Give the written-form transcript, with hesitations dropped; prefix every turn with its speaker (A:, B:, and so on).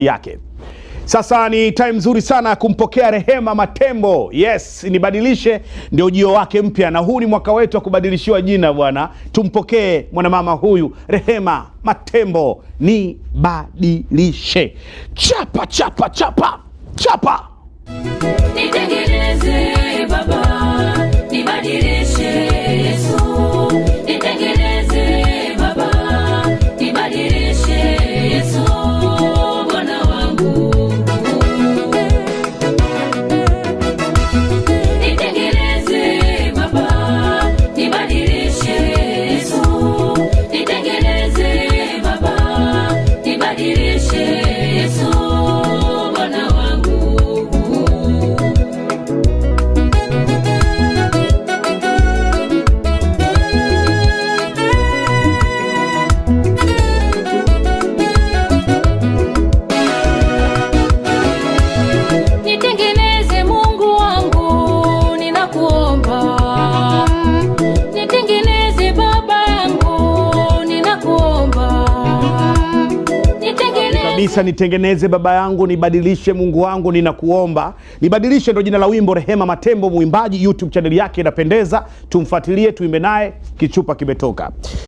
A: yake. Sasa ni time nzuri sana kumpokea Rehema Matembo. Yes, nibadilishe ndio ujio wake mpya, na huu ni mwaka wetu wa kubadilishiwa jina bwana. Tumpokee mwanamama huyu Rehema Matembo, nibadilishe. Chapa chapa chapa chapa.
B: Nitengeneze Baba, nibadilishe Yesu. Nitengeneze Baba, nibadilishe Yesu. Bwana wangu, nitengeneze Baba, nibadilishe Yesu. Nitengeneze Baba, nibadilishe Yesu. Bwana wangu, nitengeneze Mungu wangu, ninakuomba. Nitengeneze Baba yangu, ninakuomba.
A: Kabisa, nitengeneze Baba yangu, nibadilishe Mungu wangu, ninakuomba. Nibadilishe ndo jina la wimbo Rehema Matembo, muimbaji. YouTube channel yake inapendeza, tumfuatilie, tuimbe naye. Kichupa kimetoka.